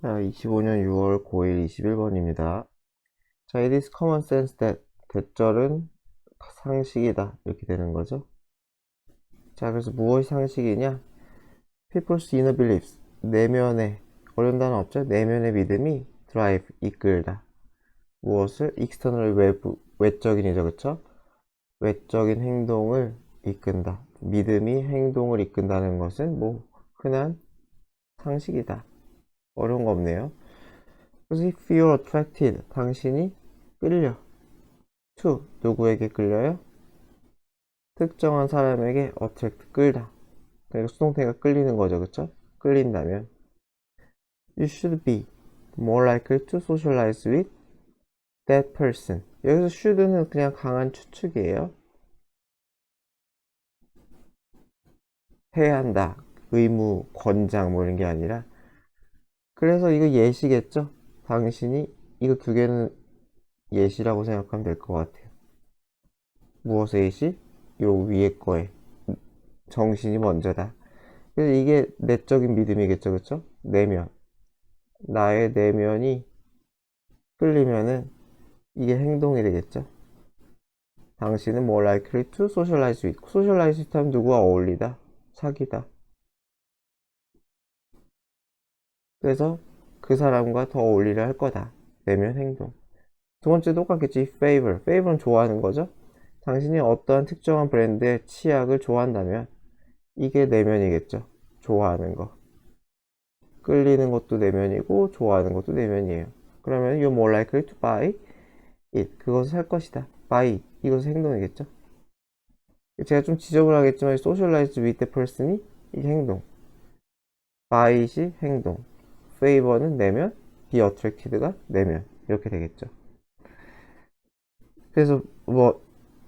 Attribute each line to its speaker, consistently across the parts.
Speaker 1: 자, 25년 6월 9일 21번입니다. 자, it is common sense that 대절은 상식이다. 이렇게 되는 거죠. 자, 그래서 무엇이 상식이냐? People's inner beliefs. 내면의, 어려운 단어 없죠? 내면의 믿음이 drive, 이끌다. 무엇을? external, 외적인이죠. 그쵸? 외적인 행동을 이끈다. 믿음이 행동을 이끈다는 것은 뭐, 흔한 상식이다. 어려운 거 없네요. 그래서 if you're attracted, 당신이 끌려. to, 누구에게 끌려요? 특정한 사람에게 attract, 끌다. 그러니까 수동태가 끌리는 거죠, 그쵸? 끌린다면 you should be more likely to socialize with that person. 여기서 should는 그냥 강한 추측이에요. 해야 한다, 의무, 권장 뭐 이런 게 아니라. 그래서 이거 예시겠죠? 당신이 이거 두 개는 예시라고 생각하면 될 것 같아요. 무엇의 예시? 요 위에 거에 정신이 먼저다. 그래서 이게 내적인 믿음이겠죠, 그쵸? 내면. 나의 내면이 끌리면은 이게 행동이 되겠죠. 당신은 more likely to socialize with. socialize with 하면 누구와 어울리다? 사귀다. 그래서 그 사람과 더 어울리려 할 거다. 내면 행동. 두 번째 똑같겠지. favor. favor는 좋아하는 거죠. 당신이 어떠한 특정한 브랜드의 치약을 좋아한다면 이게 내면이겠죠. 좋아하는 거. 끌리는 것도 내면이고 좋아하는 것도 내면이에요. 그러면 you're more likely to buy it. 그것을 살 것이다. buy it. 이것은 행동이겠죠. 제가 좀 지적을 하겠지만 socialize with the person이 이 행동, buy it이 행동, favor는 내면, be attracted가 내면. 이렇게 되겠죠. 그래서 뭐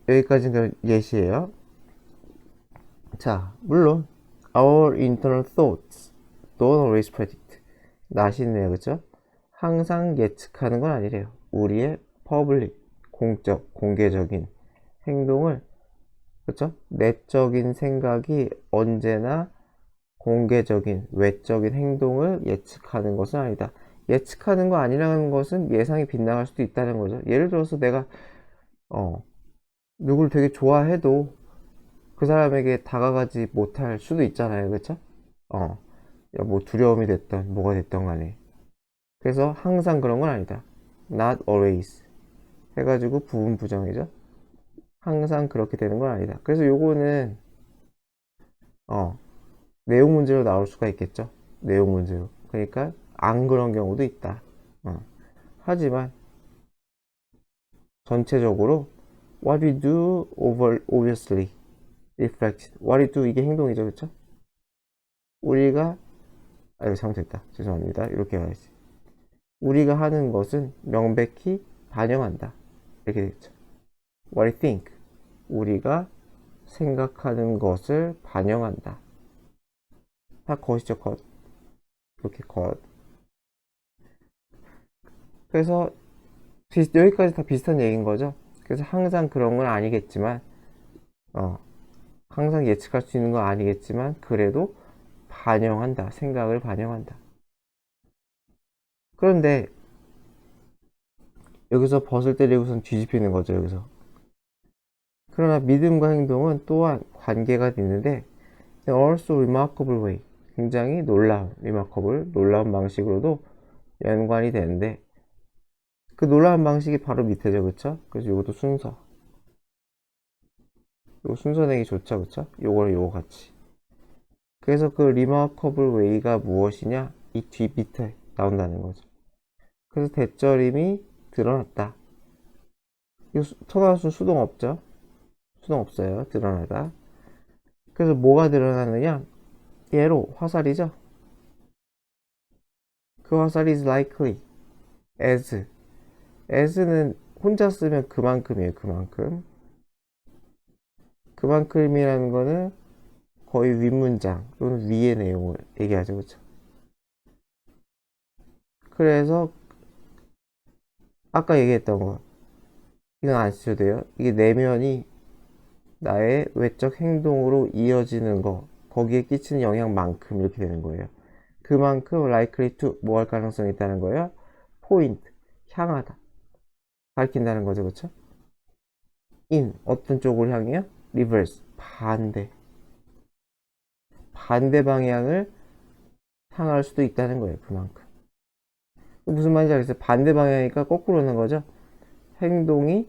Speaker 1: 여기까지는 예시예요. 자, 물론 our internal thoughts don't always predict. 나시네요, 그쵸? 항상 예측하는 건 아니래요. 우리의 public, 공적, 공개적인 행동을, 그쵸? 내적인 생각이 언제나 공개적인, 외적인 행동을 예측하는 것은 아니다. 예측하는 거 아니라는 것은 예상이 빗나갈 수도 있다는 거죠. 예를 들어서 내가 누굴 되게 좋아해도 그 사람에게 다가가지 못할 수도 있잖아요, 그쵸? 뭐 두려움이 됐던 뭐가 됐던 간에. 그래서 항상 그런 건 아니다. Not always 해가지고 부분 부정이죠. 항상 그렇게 되는 건 아니다. 그래서 요거는 어 내용 문제로 나올 수가 있겠죠. 내용 문제로. 그러니까 안 그런 경우도 있다. 하지만 전체적으로 what we do obviously reflects what we do, 이게 행동이죠, 그렇죠? 우리가 이거 잘못했다. 죄송합니다. 이렇게 해야지. 우리가 하는 것은 명백히 반영한다. 이렇게 되겠죠. what we think, 우리가 생각하는 것을 반영한다. 다 것이죠, 것. 이렇게 것. 그래서 여기까지 다 비슷한 얘기인 거죠. 그래서 항상 그런 건 아니겠지만, 항상 예측할 수 있는 건 아니겠지만, 그래도 반영한다. 생각을 반영한다. 그런데 여기서 벗을 때리고선 뒤집히는 거죠, 여기서. 그러나 믿음과 행동은 또한 관계가 있는데, also remarkable way, 굉장히 놀라운 방식으로도 연관이 되는데, 그 놀라운 방식이 바로 밑에죠, 그쵸? 그래서 이것도 순서. 이거 순서 내기 좋죠, 그쵸? 요거랑 요거 같이. 그래서 그 remarkable way가 무엇이냐? 이 뒤 밑에 나온다는 거죠. 그래서 대절임이 드러났다. 이거 토나우스 수동 없죠? 수동 없어요. 드러나다. 그래서 뭐가 드러나느냐? 얘로 화살이죠? 그 화살이 is likely, as는 혼자 쓰면 그만큼이에요. 그만큼이라는 거는 거의 윗문장 또는 위의 내용을 얘기하죠, 그쵸? 그래서 아까 얘기했던 거, 이건 안 쓰셔도 돼요. 이게 내면이 나의 외적 행동으로 이어지는 거, 거기에 끼치는 영향만큼 이렇게 되는 거예요. 그만큼 likely to 뭐 할 가능성이 있다는 거예요? point, 향하다. 가리킨다는 거죠, 그쵸? in, 어떤 쪽을 향해요? reverse, 반대. 반대 방향을 향할 수도 있다는 거예요, 그만큼. 무슨 말인지 알겠어요? 반대 방향이니까 거꾸로 오는 거죠? 행동이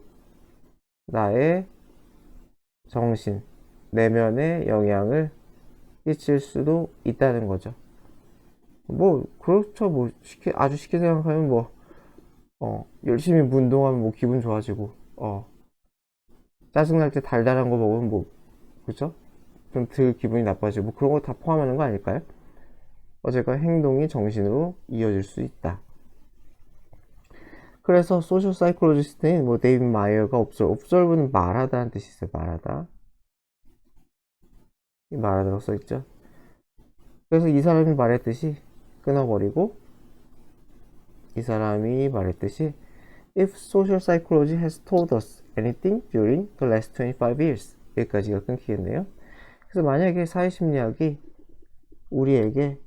Speaker 1: 나의 정신, 내면에 영향을 끼칠 수도 있다는 거죠. 뭐, 그렇죠. 뭐, 아주 쉽게 생각하면 뭐, 열심히 운동하면 뭐 기분 좋아지고, 짜증날 때 달달한 거 먹으면 뭐, 그쵸? 좀 덜 기분이 나빠지고, 뭐 그런 거 다 포함하는 거 아닐까요? 어쨌건 행동이 정신으로 이어질 수 있다. 그래서 소셜 사이콜로지스트인 뭐 데이빗 마이어가 observe는 말하다는 뜻이 있어요. 말하다. 이 말하다라고 써있죠. 그래서 이 사람이 말했듯이 끊어버리고 이 사람이 말했듯이 If social psychology has told us anything during the last 25 years 여기까지가 끊기겠네요. 그래서 만약에 사회심리학이 우리에게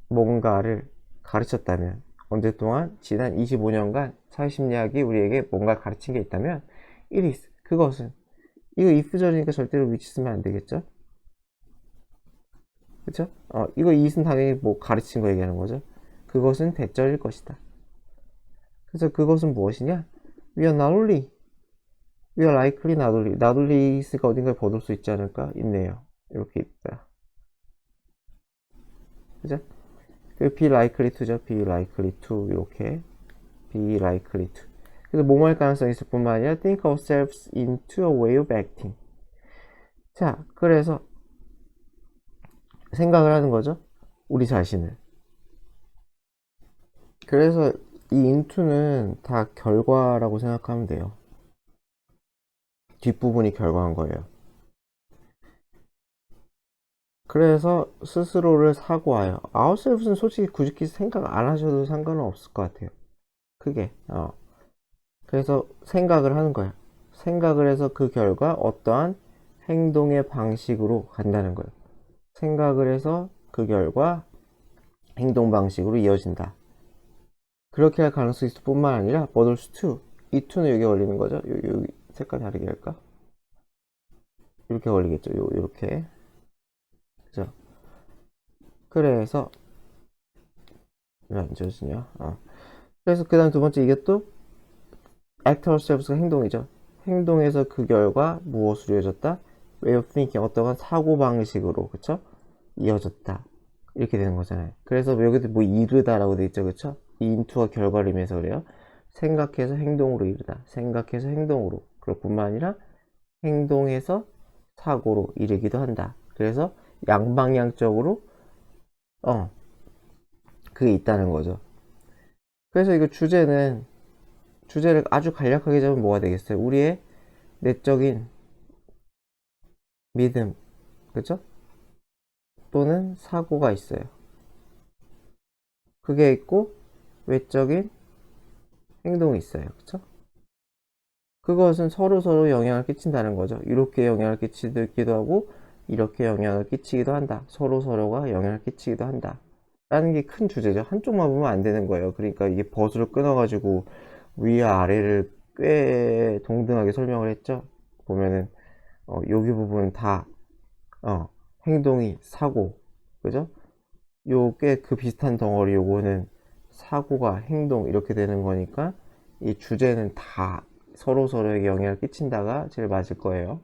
Speaker 1: 뭔가를 가르쳤다면 언제 동안 지난 25년간 사회심리학이 우리에게 뭔가 가르친 게 있다면 it is 그것은 이거 if절이니까 절대로 which 쓰면 안 되겠죠? 그쵸? 이거 it은 당연히 뭐 가르친 거 얘기하는 거죠. 그것은 대절일 것이다. 그래서 그것은 무엇이냐? We are not only, we are likely not only. not only 있으니까 어딘가에 버둘 수 있지 않을까? 있네요. 이렇게 있다. 그죠? 그 be likely to죠. be likely to 이렇게 be likely to. 그래서 뭐뭐 할 가능성이 있을 뿐만 아니라 think ourselves into a way of acting. 자, 그래서 생각을 하는 거죠. 우리 자신을. 그래서 이 into는 다 결과라고 생각하면 돼요. 뒷부분이 결과인 거예요. 그래서 스스로를 사고하여 ourselves는 솔직히 굳이 생각 안 하셔도 상관은 없을 것 같아요. 크게. 그래서 생각을 하는 거예요. 생각을 해서 그 결과 어떠한 행동의 방식으로 간다는 거예요. 생각을 해서 그 결과 행동 방식으로 이어진다. 그렇게 할 가능성이 있을 뿐만 아니라 bothers to 이 to는 여기 걸리는 거죠. 여기 색깔 다르게 할까? 이렇게 걸리겠죠. 요렇게. 그죠? 그래서 왜 안 지워지냐? 그래서 그 다음 두 번째 이게 또 act ourselves가 행동이죠. 행동에서 그 결과 무엇으로 이어졌다? way of thinking 어떠한 사고방식으로 그쵸? 이어졌다. 이렇게 되는 거잖아요. 그래서 여기도 뭐 이르다라고 돼 있죠. 그쵸? 이 into가 결과를 의미해서 그래요. 생각해서 행동으로 이르다. 생각해서 행동으로. 그럴 뿐만 아니라 행동해서 사고로 이르기도 한다. 그래서 양방향적으로 그게 있다는 거죠. 그래서 이거 주제를 아주 간략하게 잡으면 뭐가 되겠어요? 우리의 내적인 믿음, 그죠? 또는 사고가 있어요. 그게 있고 외적인 행동이 있어요. 그쵸? 그것은 서로 영향을 끼친다는 거죠. 이렇게 영향을 끼치기도 하고 이렇게 영향을 끼치기도 한다. 서로가 영향을 끼치기도 한다. 라는 게 큰 주제죠. 한쪽만 보면 안 되는 거예요. 그러니까 이게 버스를 끊어가지고 위와 아래를 꽤 동등하게 설명을 했죠. 보면은 여기 부분은 다 행동이 사고, 그죠? 요 꽤 그 비슷한 덩어리 요거는 사고가 행동 이렇게 되는 거니까 이 주제는 다 서로에게 영향을 끼친다가 제일 맞을 거예요.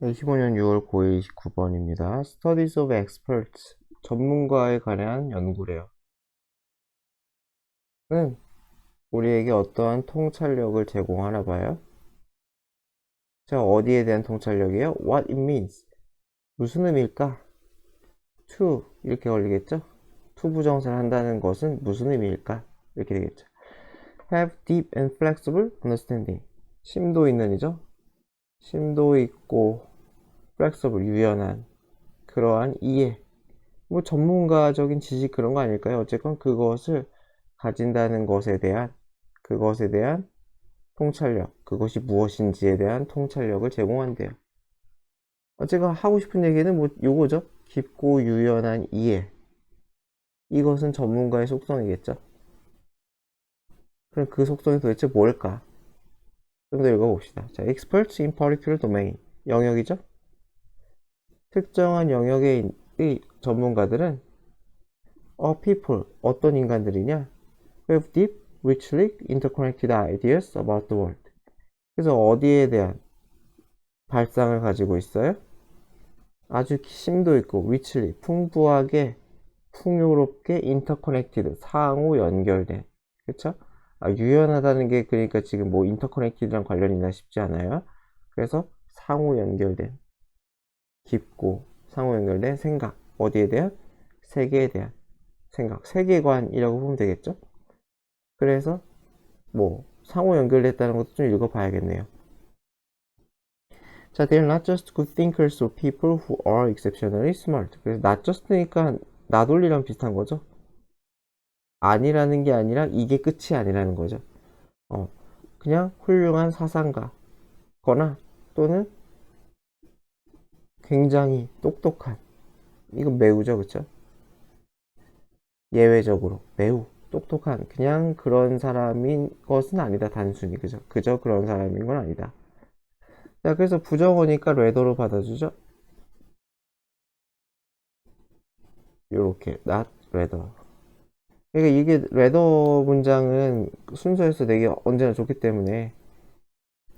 Speaker 1: 2015년 6월 9일 29번입니다. Studies of Experts 전문가에 관한 연구래요. 는 우리에게 어떠한 통찰력을 제공하나 봐요. 자, 어디에 대한 통찰력이에요? What it means. 무슨 의미일까? To 이렇게 걸리겠죠? to 부정사를 한다는 것은 무슨 의미일까? 이렇게 되겠죠. Have deep and flexible understanding. 심도 있는 이죠? 심도 있고 flexible 유연한 그러한 이해. 뭐 전문가적인 지식 그런 거 아닐까요? 어쨌건 그것을 가진다는 것에 대한 통찰력, 그것이 무엇인지에 대한 통찰력을 제공한대요. 제가 하고 싶은 얘기는 뭐 요거죠. 깊고 유연한 이해. 이것은 전문가의 속성이겠죠. 그럼 그 속성이 도대체 뭘까? 좀 더 읽어봅시다. 자, experts in particular domain. 영역이죠? 특정한 영역의 전문가들은 people, 어떤 인간들이냐? who have deep, richly interconnected ideas about the world. 그래서 어디에 대한 발상을 가지고 있어요? 아주 심도 있고 richly, 풍부하게, 풍요롭게 interconnected, 상호 연결된. 그쵸? 유연하다는 게 그러니까 지금 뭐 interconnected랑 관련이 있나 싶지 않아요? 그래서 상호 연결된, 깊고 상호 연결된 생각. 어디에 대한? 세계에 대한 생각. 세계관이라고 보면 되겠죠? 그래서 뭐 상호 연결됐다는 것도 좀 읽어봐야겠네요. 자, they're not just good thinkers or people who are exceptionally smart. 그래서 not just니까 나돌리랑 비슷한 거죠. 아니라는 게 아니라 이게 끝이 아니라는 거죠. 그냥 훌륭한 사상가거나 또는 굉장히 똑똑한, 이건 매우죠, 그쵸? 예외적으로 매우 똑똑한 그냥 그런 사람인 것은 아니다. 단순히 그저 그런 사람인 건 아니다. 자, 그래서 부정어니까 레더로 받아주죠. 요렇게 not rather. 그러니까 이게 레더 문장은 순서에서 되게 언제나 좋기 때문에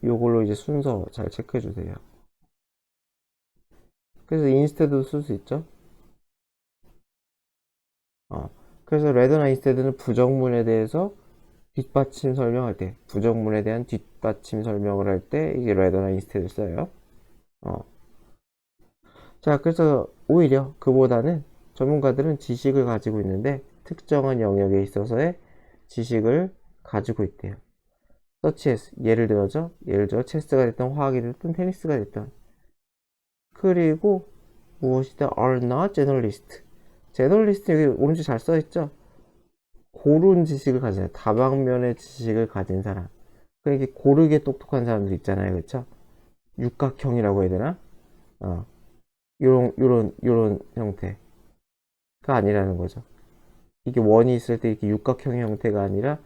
Speaker 1: 요걸로 이제 순서 잘 체크해 주세요. 그래서 instead도 쓸 수 있죠. 그래서 rather나 instead는 부정문에 대해서 뒷받침 설명할 때, 부정문에 대한 뒷받침 설명을 할 때 이게 rather나 instead를 써요. 자, 그래서 오히려 그보다는 전문가들은 지식을 가지고 있는데 특정한 영역에 있어서의 지식을 가지고 있대요. such as, 예를 들어 체스가 됐던 화학이 됐던 테니스가 됐던. 그리고 무엇이다? are not generalist. 제너럴리스트 여기 오른쪽 잘 써있죠? 고른 지식을 가진 사람, 다방면의 지식을 가진 사람. 그러니까 고르게 똑똑한 사람들 있잖아요, 그렇죠? 육각형이라고 해야 되나? 요런 형태가 아니라는 거죠. 이게 원이 있을 때 이렇게 육각형의 형태가 아니라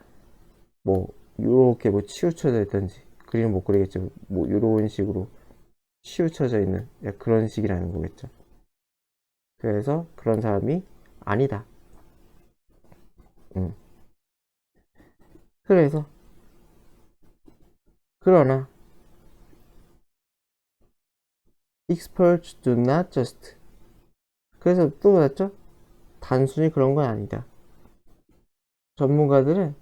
Speaker 1: 뭐 요렇게 뭐 치우쳐져 있던지 그림은 못 그리겠죠. 뭐 요런 식으로 치우쳐져 있는 그런 식이라는 거겠죠. 그래서 그런 사람이 아니다. 그래서 그러나 experts do not just. 그래서 또 맞죠? 단순히 그런 건 아니다. 전문가들은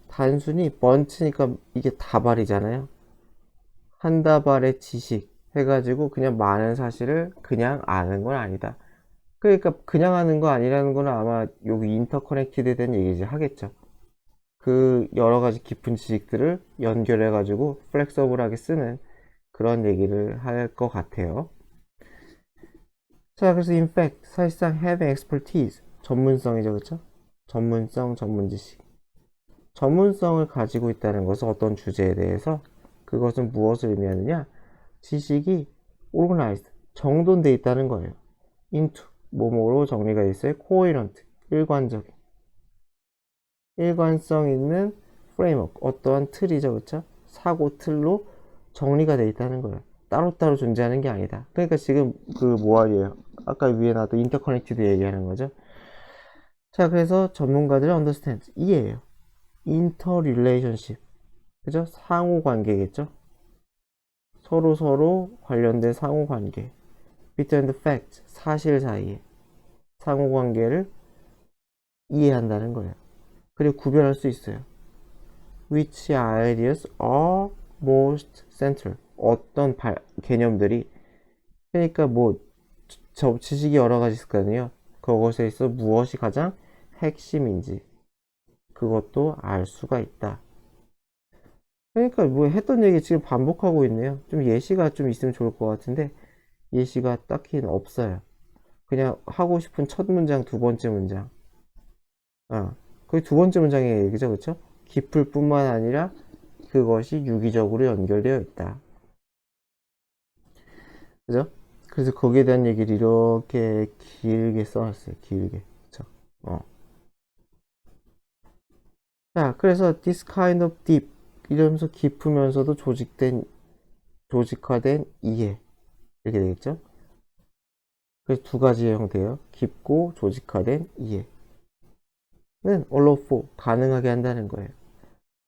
Speaker 1: 단순히 번치니까 이게 다발이잖아요. 한 다발의 지식 해가지고 그냥 많은 사실을 그냥 아는 건 아니다. 그러니까 그냥 아는 거 아니라는 거는 아마 여기 인터커넥티드에 대한 얘기지 하겠죠. 그 여러 가지 깊은 지식들을 연결해가지고 플렉서블하게 쓰는 그런 얘기를 할 것 같아요. 자, 그래서 in fact 사실상 having expertise 전문성이죠, 그쵸? 전문성, 전문지식. 전문성을 가지고 있다는 것은 어떤 주제에 대해서 그것은 무엇을 의미하느냐? 지식이 organized, 정돈되어 있다는 거예요. into, 뭐뭐로 정리가 되어 있어요. coherent, 일관적인. 일관성 있는 framework, 어떠한 틀이죠, 그쵸? 사고 틀로 정리가 되어 있다는 거예요. 따로따로 존재하는 게 아니다. 그러니까 지금 그 뭐하리에요? 아까 위에 나왔던 interconnected 얘기하는 거죠. 자, 그래서 전문가들의 understand, 이해해요. interrelationship, 그죠? 상호 관계겠죠? 서로 관련된 상호 관계. between the fact, 사실 사이에 상호 관계를 이해한다는 거예요. 그리고 구별할 수 있어요. which ideas are most central. 어떤 개념들이, 그러니까 뭐 지식이 여러 가지 있을 거 아니에요. 그것에 있어 무엇이 가장 핵심인지 그것도 알 수가 있다. 그러니까 뭐 했던 얘기 지금 반복하고 있네요. 좀 예시가 좀 있으면 좋을 것 같은데 예시가 딱히는 없어요. 그냥 하고 싶은 첫 문장, 두 번째 문장. 거의 두 번째 문장의 얘기죠, 그쵸? 깊을 뿐만 아니라 그것이 유기적으로 연결되어 있다. 그죠? 그래서 거기에 대한 얘기를 이렇게 길게 써놨어요. 길게. 그쵸? 자, 그래서 this kind of deep 이러면서 깊으면서도 조직화된 이해 이렇게 되겠죠. 그래서 두 가지의 형태예요. 깊고 조직화된 이해는 allow for 가능하게 한다는 거예요.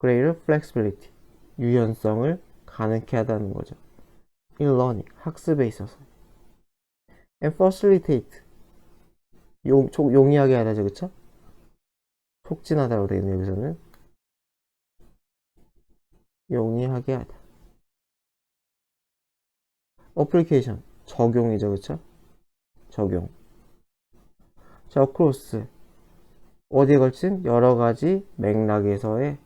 Speaker 1: greater flexibility 유연성을 가능케 하다는 거죠. in learning 학습에 있어서 and facilitate 용이하게 하다죠, 그쵸? 촉진하다고 되어 있네요. 여기서는 용이하게 하다. application 적용이죠, 그쵸? 적용. 자, across 어디에 걸친 여러 가지 맥락에서의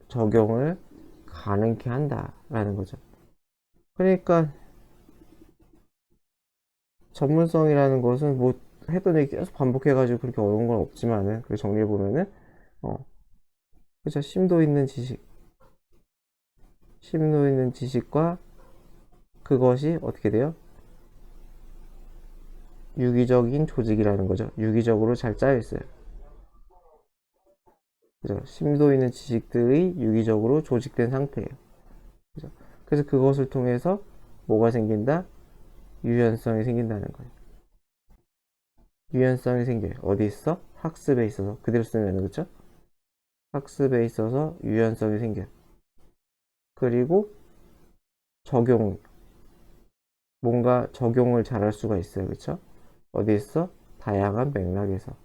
Speaker 1: 적용을 가능케 한다라는 거죠. 그러니까 전문성이라는 것은 뭐 했던 얘기 계속 반복해가지고 그렇게 어려운 건 없지만은 그 정리해 보면은 그죠, 심도 있는 지식과 그것이 어떻게 돼요? 유기적인 조직이라는 거죠. 유기적으로 잘 짜여 있어요. 그죠? 심도 있는 지식들이 유기적으로 조직된 상태예요. 그죠? 그래서 그것을 통해서 뭐가 생긴다? 유연성이 생긴다는 거예요. 유연성이 생겨요. 어디 있어? 학습에 있어서. 그대로 쓰면, 그렇죠? 학습에 있어서 유연성이 생겨요. 그리고 적용, 뭔가 적용을 잘할 수가 있어요. 그렇죠? 어디 있어? 다양한 맥락에서.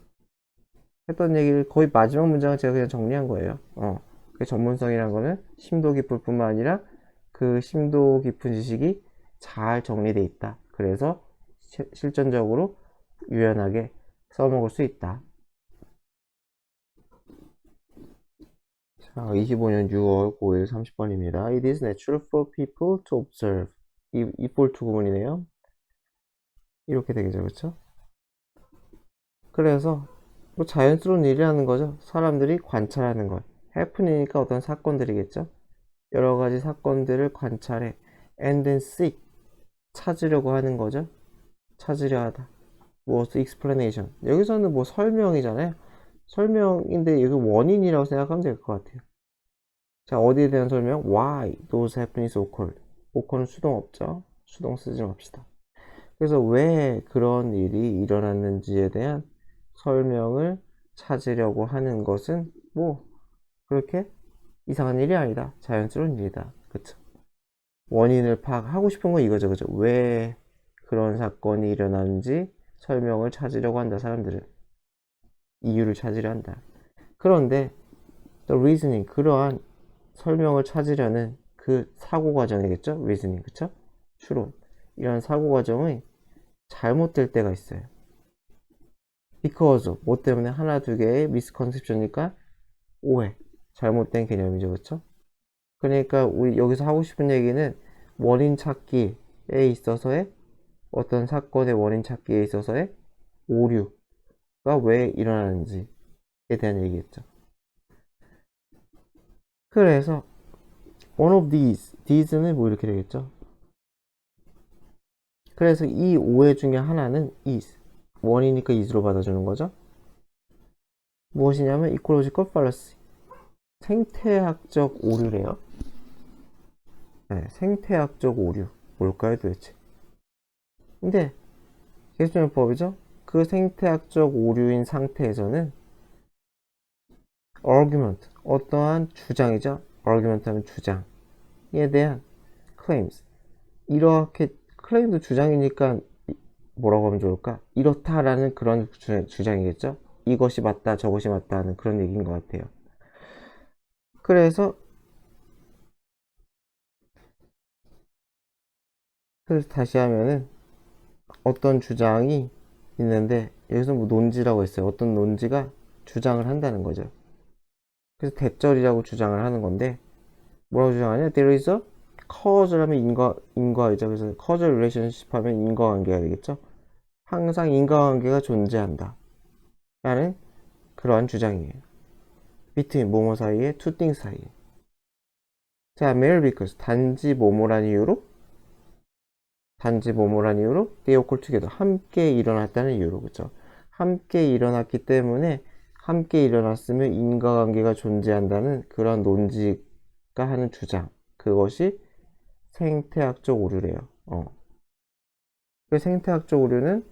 Speaker 1: 했던 얘기를 거의 마지막 문장을 제가 그냥 정리한 거예요. 그 전문성이란 거는 심도 깊을 뿐만 아니라 그 심도 깊은 지식이 잘 정리되어 있다. 그래서 실전적으로 유연하게 써먹을 수 있다. 자, 25년 6월 9일 30번입니다. It is natural for people to observe. 이 for to 구문이네요. 이렇게 되겠죠, 그렇죠? 그래서 뭐 자연스러운 일이라는 거죠. 사람들이 관찰하는 것. happen이니까 어떤 사건들이겠죠. 여러 가지 사건들을 관찰해 and then seek 찾으려고 하는 거죠. 찾으려 하다. 무엇 explanation. 여기서는 뭐 설명이잖아요. 설명인데 여기 원인이라고 생각하면 될 것 같아요. 자, 어디에 대한 설명? Why those happenings occurred. occur는 수동 없죠. 수동 쓰지 맙시다. 그래서 왜 그런 일이 일어났는지에 대한 설명을 찾으려고 하는 것은 뭐 그렇게 이상한 일이 아니다. 자연스러운 일이다. 그쵸? 원인을 파악하고 싶은 건 이거죠. 그죠? 왜 그런 사건이 일어나는지 설명을 찾으려고 한다. 사람들은 이유를 찾으려 한다. 그런데 the reasoning 그러한 설명을 찾으려는 그 사고 과정이겠죠? reasoning 그쵸? 추론 이런 사고 과정이 잘못될 때가 있어요. because 뭐 때문에 하나 두 개의 misconception이니까 오해 잘못된 개념이죠. 그쵸? 그러니까 우리 여기서 하고 싶은 얘기는 원인 찾기에 있어서의 어떤 사건의 원인 찾기에 있어서의 오류가 왜 일어나는지에 대한 얘기겠죠. 그래서 one of these는 뭐 이렇게 되겠죠. 그래서 이 오해 중에 하나는 is 원이니까 is로 받아주는 거죠. 무엇이냐면 ecological fallacy 생태학적 오류래요. 네, 생태학적 오류 뭘까요 도대체? 근데 계수적용법이죠. 그 생태학적 오류인 상태에서는 argument 어떠한 주장이죠. argument 하면 주장에 대한 claims 이렇게 클레임도 주장이니까 뭐라고 하면 좋을까? 이렇다라는 그런 주장이겠죠. 이것이 맞다 저것이 맞다 하는 그런 얘기인 것 같아요. 그래서 다시 하면은 어떤 주장이 있는데 여기서 뭐 논지라고 했어요. 어떤 논지가 주장을 한다는 거죠. 그래서 대절이라고 주장을 하는 건데 뭐라고 주장하냐? There is a cause라면 인과이죠. 그래서 causal relationship 하면 인과관계가 되겠죠. 항상 인과관계가 존재한다 라는 그러한 주장이에요. between 뭐뭐 사이에 two things 사이에. 자, merely because 단지 뭐뭐란 이유로 they occur together 함께 일어났다는 이유로 그죠? 함께 일어났기 때문에 함께 일어났으면 인과관계가 존재한다는 그런 논지가 하는 주장. 그것이 생태학적 오류래요. 그 생태학적 오류는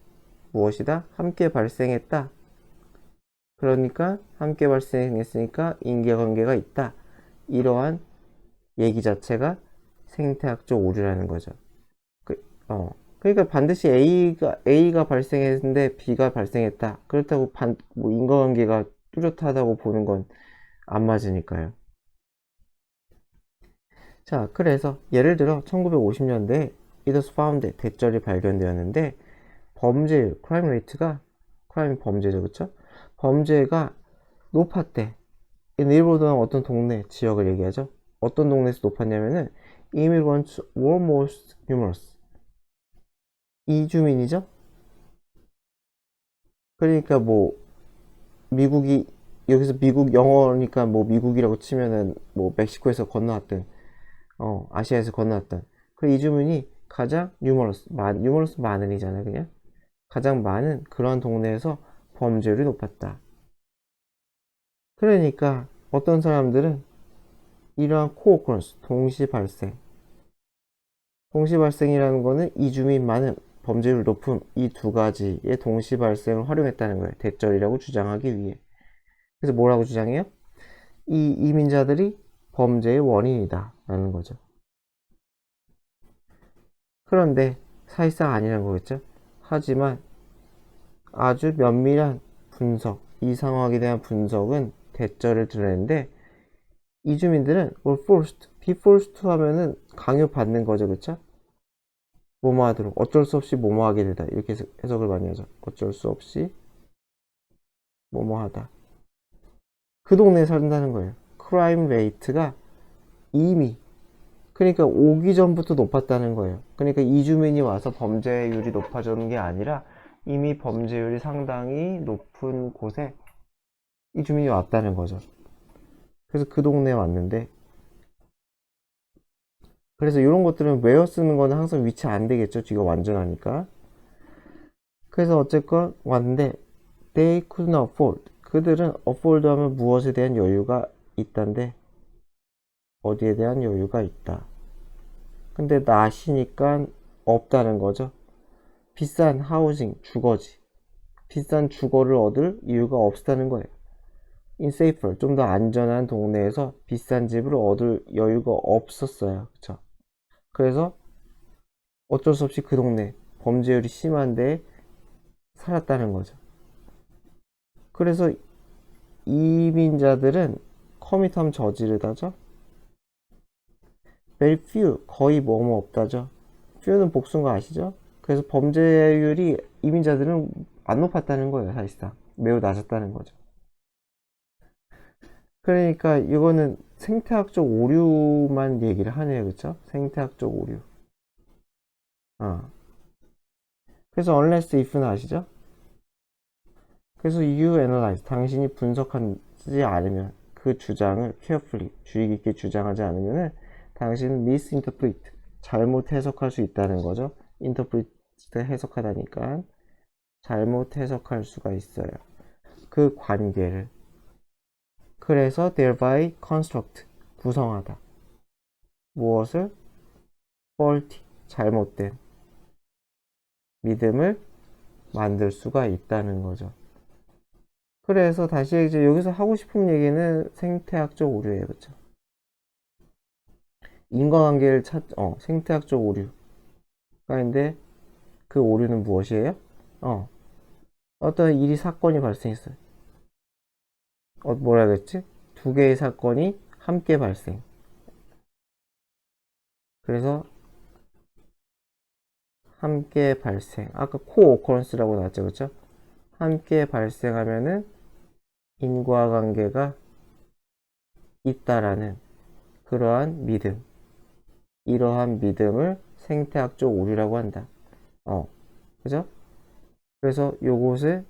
Speaker 1: 무엇이다? 함께 발생했다. 그러니까 함께 발생했으니까 인과관계가 있다. 이러한 얘기 자체가 생태학적 오류라는 거죠. 그러니까 반드시 A가 발생했는데 B가 발생했다. 그렇다고 뭐 인과관계가 뚜렷하다고 보는 건 안 맞으니까요. 자, 그래서 예를 들어 1950년대에 it was found 대절이 발견되었는데 범죄율, crime rate가 crime 범죄죠, 그쵸? 범죄가 높았대. 이 일본은 어떤 동네, 지역을 얘기하죠. 어떤 동네에서 높았냐면은 immigrants were most numerous. 이주민이죠. 그러니까 뭐 미국이 여기서 미국 영어니까 뭐 미국이라고 치면은 뭐 멕시코에서 건너왔든 아시아에서 건너왔던 그 이주민이 가장 뉴머러스 많은이잖아요. 그냥 가장 많은 그러한 동네에서 범죄율이 높았다. 그러니까 어떤 사람들은 이러한 코오커런스 동시 발생이라는 거는 이주민 많은 범죄율 높음 이 두 가지의 동시 발생을 활용했다는 거예요. 대절이라고 주장하기 위해. 그래서 뭐라고 주장해요? 이 이민자들이 범죄의 원인이다 라는 거죠. 그런데 사실상 아니라는 거겠죠. 하지만 아주 면밀한 분석, 이 상황에 대한 분석은 대절을 드러내는데 이주민들은 were forced, be forced to 하면은 강요받는 거죠, 그쵸? 뭐뭐 하도록 어쩔 수 없이 뭐뭐 하게 되다 이렇게 해석을 많이 하죠. 어쩔 수 없이 뭐뭐 하다. 그 동네에 산다는 거예요. 크라임 레이트가 이미 그러니까 오기 전부터 높았다는 거예요. 그러니까 이주민이 와서 범죄율이 높아지는 게 아니라 이미 범죄율이 상당히 높은 곳에 이주민이 왔다는 거죠. 그래서 그 동네에 왔는데 그래서 이런 것들은 where 쓰는 거는 항상 위치 안 되겠죠. 뒤가 완전하니까. 그래서 어쨌건 왔는데 they couldn't afford. 그들은 afford 하면 무엇에 대한 여유가 있단데 어디에 대한 여유가 있다. 근데 not이니까 없다는 거죠. 비싼 하우징, 주거지. 비싼 주거를 얻을 이유가 없다는 거예요. in safer, 좀 더 안전한 동네에서 비싼 집을 얻을 여유가 없었어요. 그쵸? 그래서 어쩔 수 없이 그 동네, 범죄율이 심한데 살았다는 거죠. 그래서 이민자들은 커밋하면 저지르다죠. very few, 거의 뭐뭐 없다죠. few는 복수인 거 아시죠? 그래서 범죄율이 이민자들은 안 높았다는 거예요, 사실상. 매우 낮았다는 거죠. 그러니까 이거는 생태학적 오류만 얘기를 하네요, 그쵸? 생태학적 오류. 그래서 unless if는 아시죠? 그래서 you analyze, 당신이 분석하지 않으면 그 주장을 carefully, 주의 깊게 주장하지 않으면은 당신은 misinterpret, 잘못 해석할 수 있다는 거죠. interpret 해석하다니까 잘못 해석할 수가 있어요. 그 관계를. 그래서 thereby construct, 구성하다. 무엇을? faulty, 잘못된 믿음을 만들 수가 있다는 거죠. 그래서 다시 이제 여기서 하고 싶은 얘기는 생태학적 오류예요. 그쵸? 인과관계를 생태학적 오류가 있는데 그 오류는 무엇이에요? 어떤 일이 사건이 발생했어요. 뭐라 그랬지? 두 개의 사건이 함께 발생. 그래서 함께 발생. 아까 코오커런스라고 나왔죠, 그쵸? 함께 발생하면은 인과관계가 있다라는 그러한 믿음. 이러한 믿음을 생태학적 오류라고 한다. 그죠? 그래서 요것에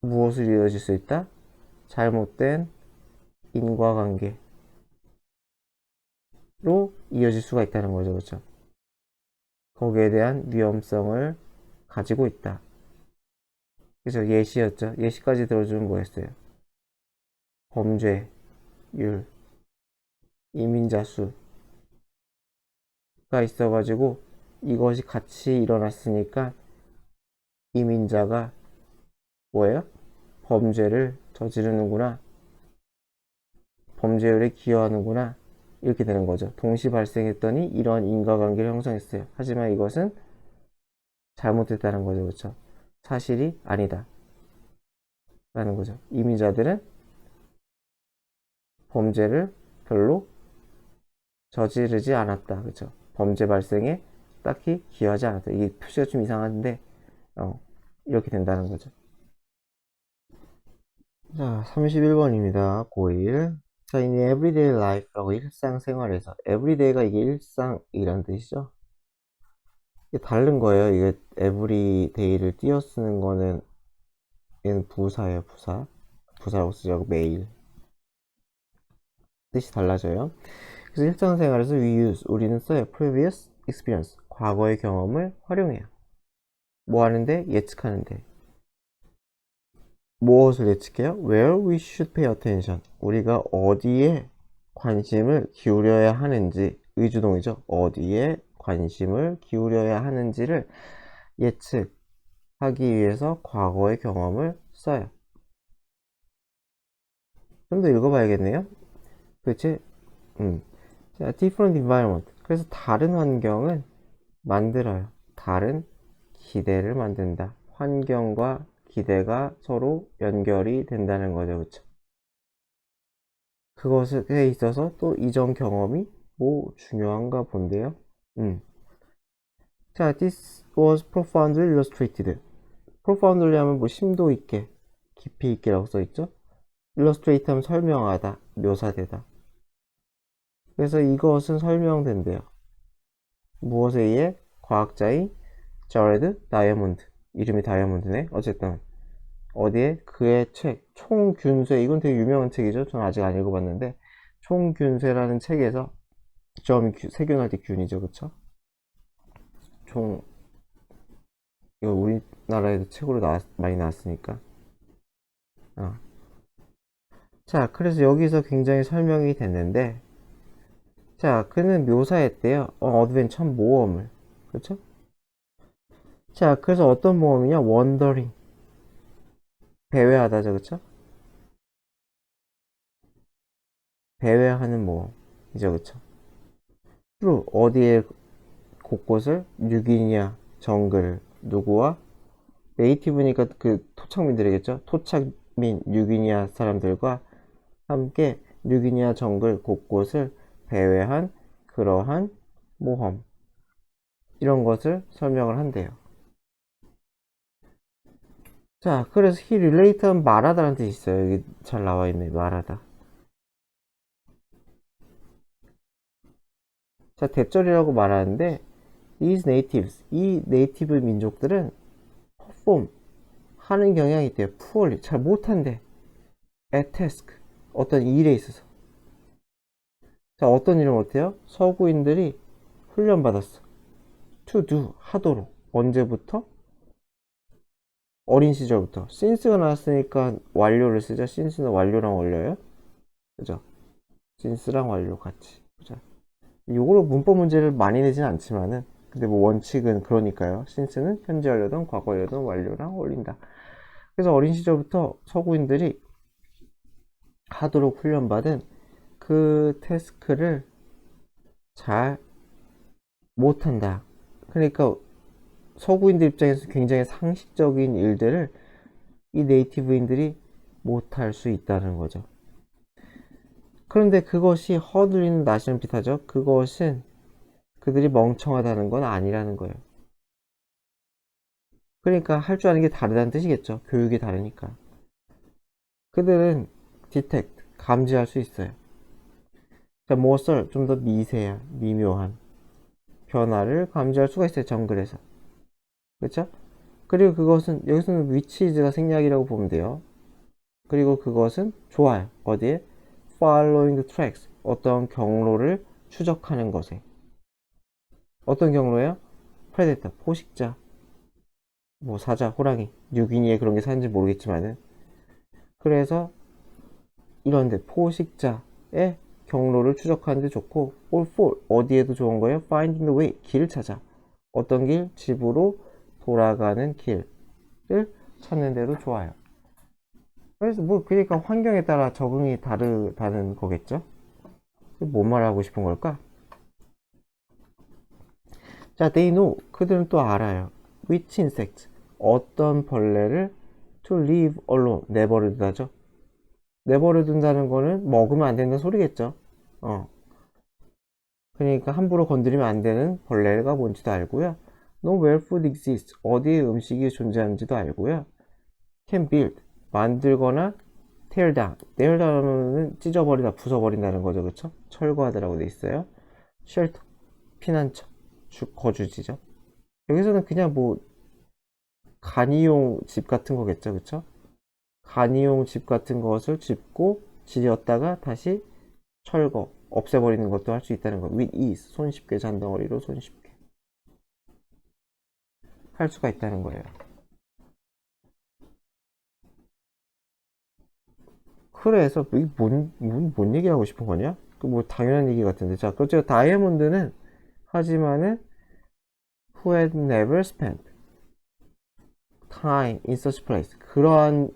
Speaker 1: 무엇을 이어질 수 있다? 잘못된 인과관계로 이어질 수가 있다는 거죠. 그렇죠? 거기에 대한 위험성을 가지고 있다. 그죠? 예시였죠. 예시까지 들어주면 뭐였어요? 범죄율, 이민자 수가 있어가지고 이것이 같이 일어났으니까 이민자가 뭐예요? 범죄를 저지르는구나. 범죄율에 기여하는구나. 이렇게 되는 거죠. 동시 발생했더니 이런 인과관계를 형성했어요. 하지만 이것은 잘못됐다는 거죠. 그렇죠? 사실이 아니다. 라는 거죠. 이민자들은 범죄를 별로 저지르지 않았다. 그렇죠? 범죄 발생에 딱히 기여하지 않았다. 이게 표시가 좀 이상한데 이렇게 된다는 거죠. 자, 31번입니다. 고1. 자, in everyday life라고 일상생활에서 everyday가 이게 일상이란 뜻이죠. 이게 다른 거예요. 이게 everyday를 띄어 쓰는 거는 얘는 부사예요. 부사라고 쓰죠. 매일 뜻이 달라져요. 그래서 일상생활에서 we use 우리는 써요. previous experience 과거의 경험을 활용해요. 뭐 하는데? 예측하는데. 무엇을 예측해요? Where we should pay attention. 우리가 어디에 관심을 기울여야 하는지, 의주동이죠. 어디에 관심을 기울여야 하는지를 예측하기 위해서 과거의 경험을 써요. 좀 더 읽어봐야겠네요. 그치? 자, different environment. 그래서 다른 환경은 만들어요. 다른 기대를 만든다. 환경과 기대가 서로 연결이 된다는 거죠. 그쵸? 그것에 있어서 또 이전 경험이 뭐 중요한가 본데요. 자, this was profoundly illustrated. profoundly 하면 뭐 심도 있게, 깊이 있게라고 써있죠. illustrate 하면 설명하다, 묘사되다. 그래서 이것은 설명된대요. 무엇에 의해? 과학자인 자레드 다이아몬드. 이름이 다이아몬드네. 어쨌든 어디에? 그의 책 총균쇠. 이건 되게 유명한 책이죠. 전 아직 안 읽어봤는데 총균쇠라는 책에서 점 세균할 때 균이죠. 그쵸? 총 이거 우리나라에도 책으로 많이 나왔으니까 자, 그래서 여기서 굉장히 설명이 됐는데 자, 그는 묘사했대요. 어드벤처 모험을. 그쵸? 자, 그래서 어떤 모험이냐? 원더링. 배회하다죠. 그쵸? 배회하는 모험이죠. 그쵸? 주로 어디에 곳곳을? 뉴기니아 정글. 누구와? 네이티브니까 그 토착민들이겠죠? 토착민 뉴기니아 사람들과 함께 뉴기니아 정글 곳곳을 배회한 그러한 모험. 이런 것을 설명을 한대요. 자, 그래서 he relate한 말하다라는 뜻이 있어요. 여기 잘 나와 있네. 말하다. 자, 대절이라고 말하는데 these natives, 이 네이티브 민족들은 perform 하는 경향이 있대요. poorly, 잘 못한대. at task, 어떤 일에 있어서. 자, 어떤 일을 못해요? 서구인들이 훈련받았어. to do, 하도록. 언제부터? 어린 시절부터. since가 나왔으니까 완료를 쓰죠. since는 완료랑 올려요. 그죠? since랑 완료 같이. 보자. 요거로 문법 문제를 많이 내진 않지만은 근데 뭐 원칙은 그러니까요. since는 현재 완료든 과거 완료든 완료랑 올린다. 그래서 어린 시절부터 서구인들이 하도록 훈련받은 그 태스크를 잘 못한다. 그러니까 서구인들 입장에서 굉장히 상식적인 일들을 이 네이티브인들이 못할 수 있다는 거죠. 그런데 그것이 허들리는 나시는 비슷하죠. 그것은 그들이 멍청하다는 건 아니라는 거예요. 그러니까 할 줄 아는 게 다르다는 뜻이겠죠. 교육이 다르니까. 그들은 detect, 감지할 수 있어요. 자, 무엇을 좀 더 미세한, 미묘한 변화를 감지할 수가 있어요. 정글에서. 그렇죠? 그리고 그것은 여기서는 위치즈가 생략이라고 보면 돼요. 그리고 그것은 좋아요. 어디에? following the tracks. 어떤 경로를 추적하는 것에. 어떤 경로예요? predator, 포식자. 뭐 사자, 호랑이, 뉴기니에 그런 게 사는지 모르겠지만은. 그래서 이런데 포식자의 경로를 추적하는 데 좋고, or for 어디에도 좋은 거예요? finding the way 길을 찾아. 어떤 길? 집으로 돌아가는 길을 찾는 데도 좋아요. 그래서 뭐 그러니까 환경에 따라 적응이 다르다는 거겠죠? 뭔 말하고 싶은 걸까? 자, they know 그들은 또 알아요. which insect 어떤 벌레를 to leave alone 내버려 두다죠. 내버려 둔다는 거는 먹으면 안 된다는 소리겠죠. 어. 그러니까 함부로 건드리면 안 되는 벌레가 뭔지도 알고요. know where food exists 어디에 음식이 존재하는지도 알고요. can build 만들거나 tear down tear down은 찢어버리다 부숴버린다는 거죠. 그쵸? 철거하다라고 돼 있어요. shelter 피난처 거주지죠. 여기서는 그냥 뭐 간이용 집 같은 거겠죠. 그쵸? 간이용 집 같은 것을 짓고 지었다가 다시 철거 없애버리는 것도 할 수 있다는 거. with ease 손쉽게 잔덩어리로 손쉽게 할 수가 있다는 거예요. 그래서 이게 뭔 얘기하고 싶은 거냐? 그 뭐 당연한 얘기 같은데. 자, 그렇죠. 다이아몬드는 하지만은 who had never spent time in such place 그러한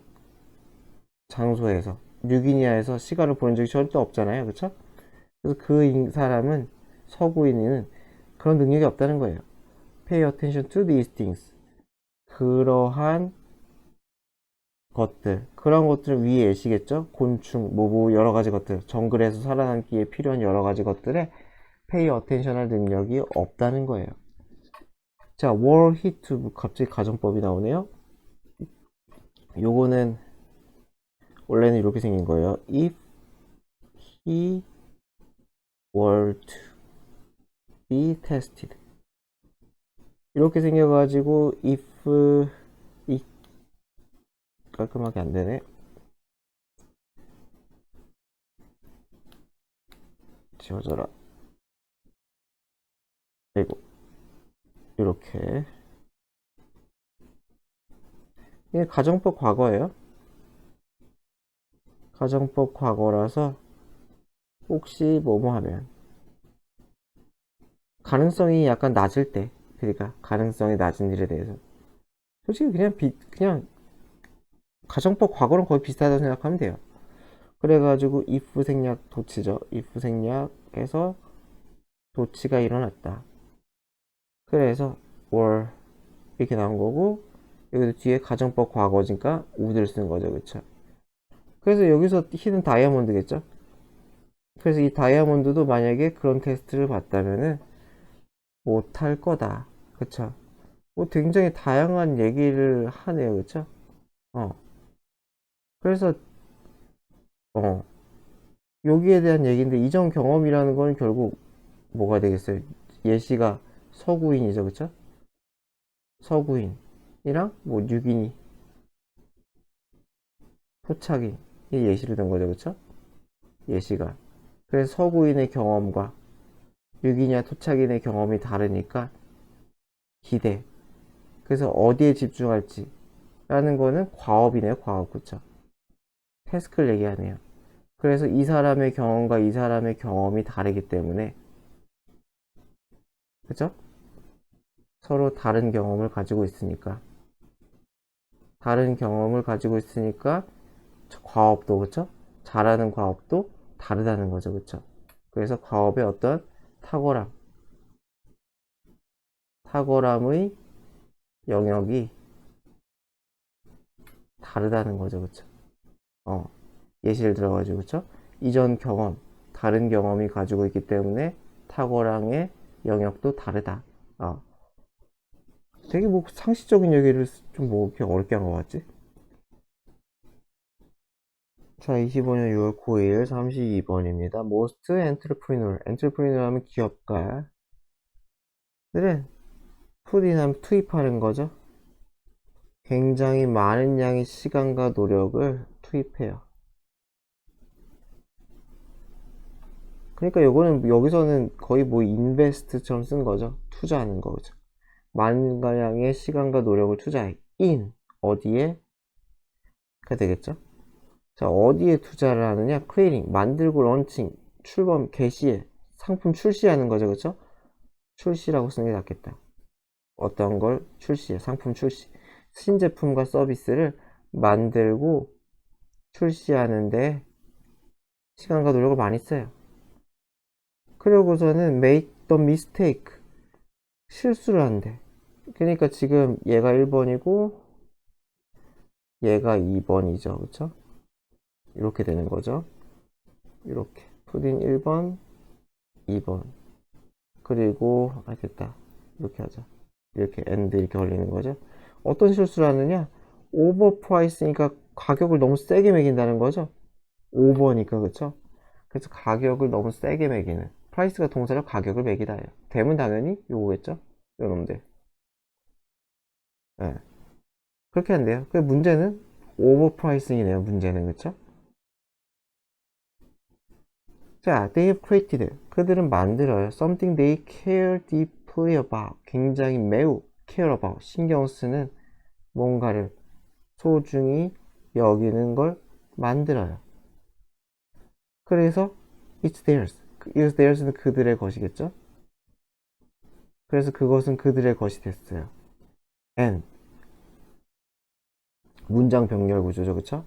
Speaker 1: 장소에서 뉴기니아에서 시간을 보낸 적이 절대 없잖아요. 그쵸? 그래서 그 사람은 서구인은 그런 능력이 없다는 거예요. Pay attention to these things 그러한 것들 그런 것들을 위에 예시겠죠. 곤충, 뭐 여러 가지 것들 정글에서 살아남기에 필요한 여러 가지 것들에 pay attention 할 능력이 없다는 거예요. 자, war hit 갑자기 가정법이 나오네요. 요거는 원래는 이렇게 생긴 거예요. if he were to be tested 이렇게 생겨가지고 if 이 깔끔하게 안 되네. 지워져라. 그리고 이렇게 이게 가정법 과거예요. 가정법 과거라서 혹시 뭐뭐 하면 가능성이 약간 낮을 때 그러니까 가능성이 낮은 일에 대해서 솔직히 그냥 가정법 과거랑 거의 비슷하다고 생각하면 돼요. 그래가지고 if 생략 도치죠. if 생략해서 도치가 일어났다. 그래서 were 이렇게 나온 거고 여기도 뒤에 가정법 과거니까 would를 쓴 거죠. 그쵸? 그래서 여기서 히든 다이아몬드겠죠? 그래서 이 다이아몬드도 만약에 그런 테스트를 봤다면은 못할 거다. 그쵸? 뭐 굉장히 다양한 얘기를 하네요. 그쵸? 어. 그래서 어. 여기에 대한 얘기인데 이전 경험이라는 건 결국 뭐가 되겠어요? 예시가 서구인이죠. 그쵸? 서구인이랑 뭐 뉴기니, 토착인이 예시를 든 거죠. 그쵸? 예시가. 그래서 서구인의 경험과 뉴기니아 토착인의 경험이 다르니까 기대. 그래서 어디에 집중할지 라는 거는 과업이네요. 과업. 그쵸? 태스크를 얘기하네요. 그래서 이 사람의 경험과 이 사람의 경험이 다르기 때문에 그죠? 서로 다른 경험을 가지고 있으니까 다른 경험을 가지고 있으니까 과업도 그쵸? 잘하는 과업도 다르다는 거죠. 그쵸? 그래서 과업의 어떤 탁월함의 영역이 다르다는 거죠. 그쵸? 예시를 들어가지고 그쵸? 이전 경험 다른 경험이 가지고 있기 때문에 탁월함의 영역도 다르다. 되게 뭐 상식적인 얘기를 좀 뭐 이렇게 어렵게 한 것 같지? 자, 25년 6월 9일 32번입니다. Most entrepreneur 하면 기업가들은 put in 하면 투입하는 거죠. 굉장히 많은 양의 시간과 노력을 투입해요. 그러니까 요거는 여기서는 거의 뭐 인베스트처럼 쓴 거죠. 투자하는 거죠. 많은 시간과 노력을 투자해. in 어디에? 가 되겠죠? 자, 어디에 투자를 하느냐? creating 만들고 launching 출범 개시에 상품 출시하는 거죠, 그쵸? 출시라고 쓰는 게 낫겠다. 어떤 걸 출시해, 상품 출시. 신제품과 서비스를 만들고 출시하는데 시간과 노력을 많이 써요. 그리고서는 make the mistake 실수를 한대. 그러니까 지금 얘가 1번이고 얘가 2번이죠, 그쵸? 이렇게 되는 거죠. 이렇게 푸딘 1번 2번 그리고 됐다. 이렇게 하자. 이렇게 and 이렇게 걸리는 거죠. 어떤 실수를 하느냐? 오버프라이스니까 가격을 너무 세게 매긴다는 거죠. 오버니까, 그쵸? 그래서 가격을 너무 세게 매기는, 프라이스가 동사로 가격을 매기다예요. 되면 당연히 요거겠죠? 요놈들. 네. 그렇게 한대요. 그 문제는 오버프라이싱이네요. 문제는, 그쵸? 자, they have created. 그들은 만들어요. Something they care deeply about. 굉장히 매우 care about. 신경 쓰는 뭔가를 소중히 여기는 걸 만들어요. 그래서 it's theirs. it's theirs는 그들의 것이겠죠? 그래서 그것은 그들의 것이 됐어요. and 문장 병렬 구조죠, 그쵸?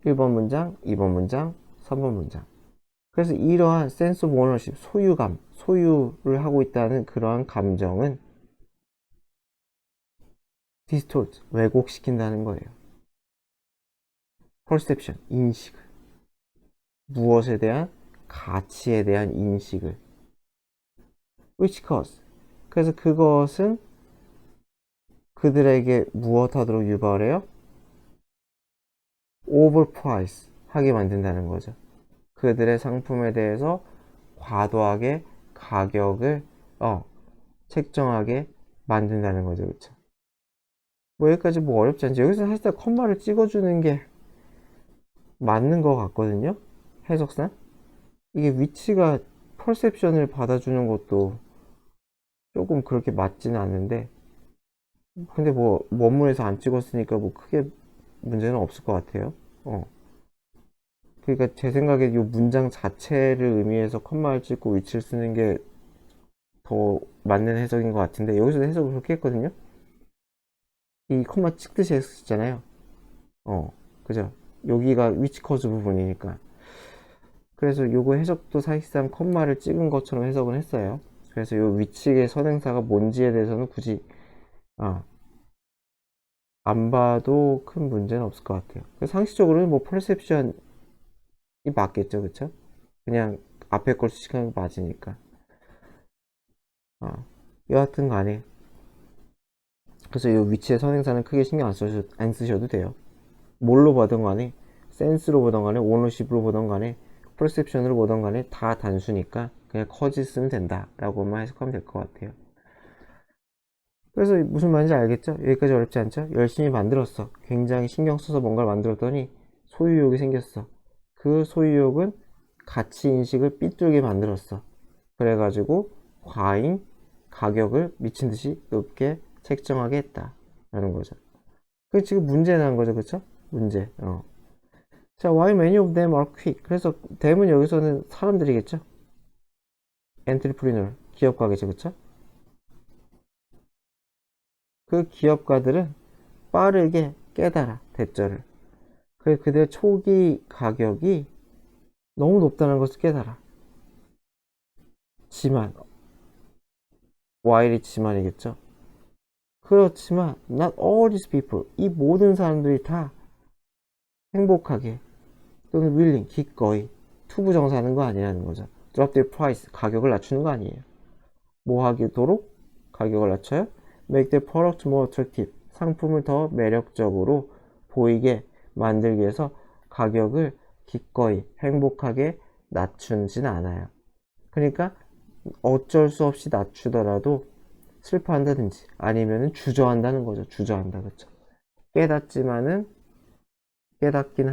Speaker 1: 1번 문장, 2번 문장, 3번 문장. 그래서 이러한 sense of ownership, 소유감, 소유를 하고 있다는 그러한 감정은 distort, 왜곡시킨다는 거예요. perception, 인식을. 무엇에 대한? 가치에 대한 인식을. which cause, 그래서 그것은 그들에게 무엇하도록 유발해요? overprice 하게 만든다는 거죠. 그들의 상품에 대해서 과도하게 가격을 책정하게 만든다는 거죠, 그쵸? 뭐 여기까지 뭐 어렵지 않죠. 여기서 사실 컴마를 찍어주는 게 맞는 것 같거든요, 해석상. 이게 위치가 퍼셉션을 받아주는 것도 조금 그렇게 맞지는 않는데, 근데 뭐 원문에서 안 찍었으니까 뭐 크게 문제는 없을 것 같아요. 그러니까 제 생각에 이 문장 자체를 의미해서 컴마를 찍고 위치를 쓰는 게 더 맞는 해석인 것 같은데, 여기서도 해석을 그렇게 했거든요. 이 컴마 찍듯이 했었잖아요. 그죠? 여기가 위치 커즈 부분이니까. 그래서 요거 해석도 사실상 컴마를 찍은 것처럼 해석은 했어요. 그래서 요 위치의 선행사가 뭔지에 대해서는 굳이 안 봐도 큰 문제는 없을 것 같아요. 상식적으로는 뭐 퍼셉션이 맞겠죠, 그쵸? 그냥 앞에 걸 수식하는 거 맞으니까. 여하튼 간에 그래서 이 위치의 선행사는 크게 신경 안 쓰셔도 돼요. 뭘로 보던 간에, 센스로 보던 간에, 오너십으로 보던 간에, 퍼셉션으로 보던 간에 다 단수니까 그냥 커지 쓰면 된다 라고만 해석하면 될 것 같아요. 그래서 무슨 말인지 알겠죠? 여기까지 어렵지 않죠? 열심히 만들었어. 굉장히 신경 써서 뭔가를 만들었더니 소유욕이 생겼어. 그 소유욕은 가치인식을 삐뚤게 만들었어. 그래가지고 과잉 가격을 미친듯이 높게 책정하게 했다 라는 거죠. 그게 지금 문제 난 거죠, 그쵸? 문제. 자, why many of them are quick. 그래서 them은 여기서는 사람들이겠죠? entrepreneur, 기업가겠죠, 그쵸? 그 기업가들은 빠르게 깨달아, 대절을. 그들의 초기 가격이 너무 높다는 것을 깨달아. 지만, while이 지만이겠죠? 그렇지만, not all these people, 이 모든 사람들이 다 행복하게, 또는 willing, 기꺼이, 투부정사하는 거 아니라는 거죠. drop their price, 가격을 낮추는 거 아니에요. 뭐 하도록 가격을 낮춰요? make their product more attractive, 상품을 더 매력적으로 보이게 만들기 위해서 가격을 기꺼이 행복하게 낮추진 않아요. 그러니까 어쩔 수 없이 낮추더라도 슬퍼한다든지 아니면은 주저한다는 거죠. 주저한다, 그쵸? 깨닫기는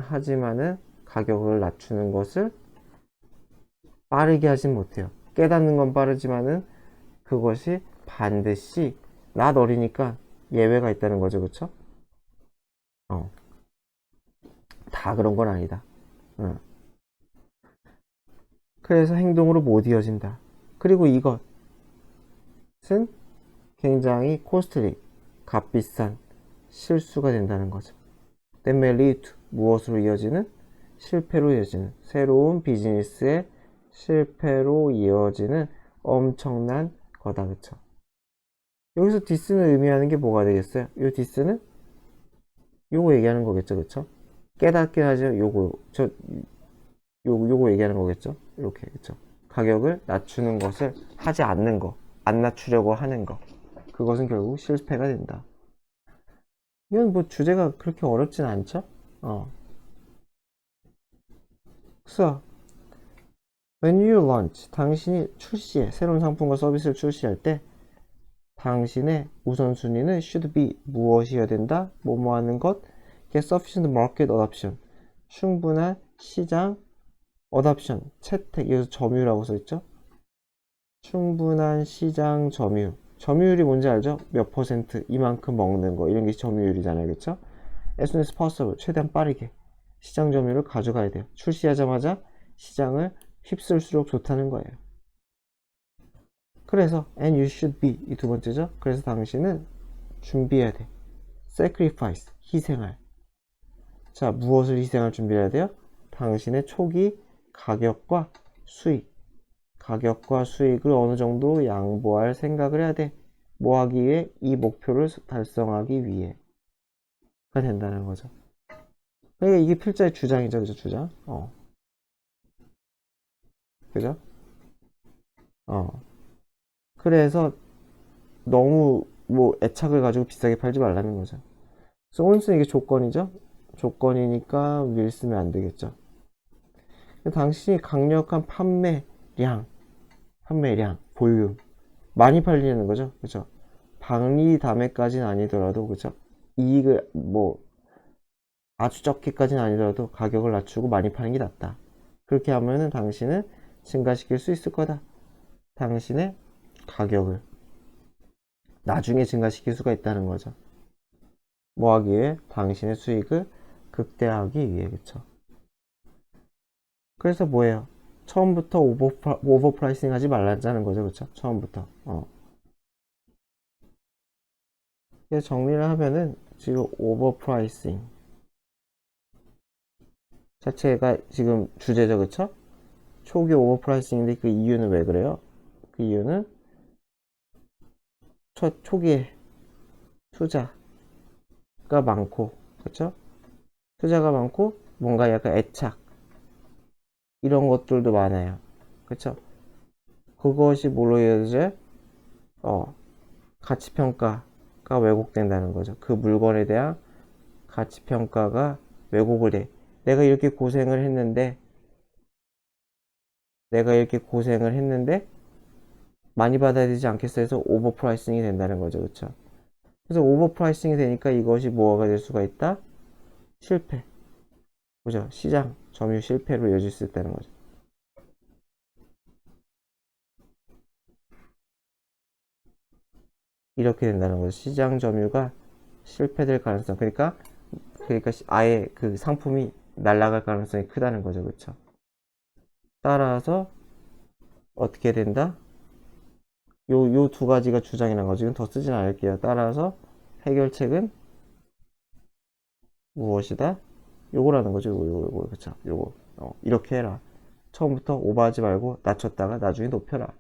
Speaker 1: 하지만은 가격을 낮추는 것을 빠르게 하진 못해요. 깨닫는 건 빠르지만은 그것이 반드시 not 어리니까 예외가 있다는 거죠. 그쵸? 다 그런 건 아니다. 어. 그래서 행동으로 못 이어진다. 그리고 이것은 굉장히 코스트리, 값비싼 실수가 된다는 거죠. That may lead to 무엇으로 이어지는? 실패로 이어지는, 새로운 비즈니스의 실패로 이어지는 엄청난 거다. 그쵸? 여기서 디스는 의미하는 게 뭐가 되겠어요? 이 디스는 요거 얘기하는 거겠죠. 그쵸? 깨닫긴 하죠. 요거 얘기하는 거겠죠. 이렇게. 그쵸? 가격을 낮추는 것을 하지 않는 거, 안 낮추려고 하는 거, 그것은 결국 실패가 된다. 이건 뭐 주제가 그렇게 어렵진 않죠? 그래서 when you launch, 당신이 출시해, 새로운 상품과 서비스를 출시할 때 당신의 우선순위는 should be 무엇이어야 된다? 뭐뭐 하는 것, get sufficient market adoption, 충분한 시장 adoption, 채택, 여기서 점유율이라고 써있죠? 충분한 시장 점유율. 점유율이 뭔지 알죠? 몇 퍼센트, 이만큼 먹는 거, 이런 게 점유율이잖아요. 그쵸? as soon as possible, 최대한 빠르게 시장 점유율을 가져가야 돼요. 출시하자마자 시장을 휩쓸수록 좋다는 거예요. 그래서 and you should be, 이 두 번째죠. 그래서 당신은 준비해야 돼. sacrifice, 희생할. 자, 무엇을 희생할 준비해야 돼요? 당신의 초기 가격과 수익을 어느 정도 양보할 생각을 해야 돼. 뭐 하기 위해? 이 목표를 달성하기 위해가 된다는 거죠. 그러니까 이게 필자의 주장이죠. 그죠? 주장. 그죠? 그래서 너무 뭐 애착을 가지고 비싸게 팔지 말라는 거죠. 그래서 온수는 이게 조건이죠. 조건이니까 will 쓰면 안 되겠죠. 당신이 강력한 판매량, 볼륨, 많이 팔리는 거죠. 그죠? 박리담회까지는 아니더라도, 그죠? 이익을 뭐 아주 적게까지는 아니더라도 가격을 낮추고 많이 파는 게 낫다. 그렇게 하면은 당신은 증가시킬 수 있을 거다. 당신의 가격을 나중에 증가시킬 수가 있다는 거죠. 뭐 하기 위해? 당신의 수익을 극대화하기 위해. 그쵸? 그래서 뭐예요? 처음부터 오버프라이싱 하지 말라는 거죠. 그쵸? 처음부터. 그래서 정리를 하면은 지금 오버프라이싱 자체가 지금 주제죠. 그쵸? 초기 오버프라이싱인데 그 이유는 왜 그래요? 그 이유는 초기에 투자가 많고, 그쵸? 투자가 많고 뭔가 약간 애착 이런 것들도 많아요. 그쵸? 그것이 뭘로 이어져요? 가치평가가 왜곡된다는 거죠. 그 물건에 대한 가치평가가 왜곡을 해. 내가 이렇게 고생을 했는데 많이 받아야 되지 않겠어 해서 오버프라이싱이 된다는 거죠. 그쵸? 그래서 오버프라이싱이 되니까 이것이 뭐가 될 수가 있다? 실패. 그죠? 시장 점유 실패로 이어질 수 있다는 거죠. 이렇게 된다는 거죠. 시장 점유가 실패될 가능성. 그러니까 아예 그 상품이 날아갈 가능성이 크다는 거죠. 그쵸? 따라서 어떻게 된다? 요 두 가지가 주장이라는 거죠. 지금 더 쓰진 않을게요. 따라서 해결책은 무엇이다? 요거라는 거죠. 요거, 그쵸? 요거. 이렇게 해라. 처음부터 오버하지 말고 낮췄다가 나중에 높여라.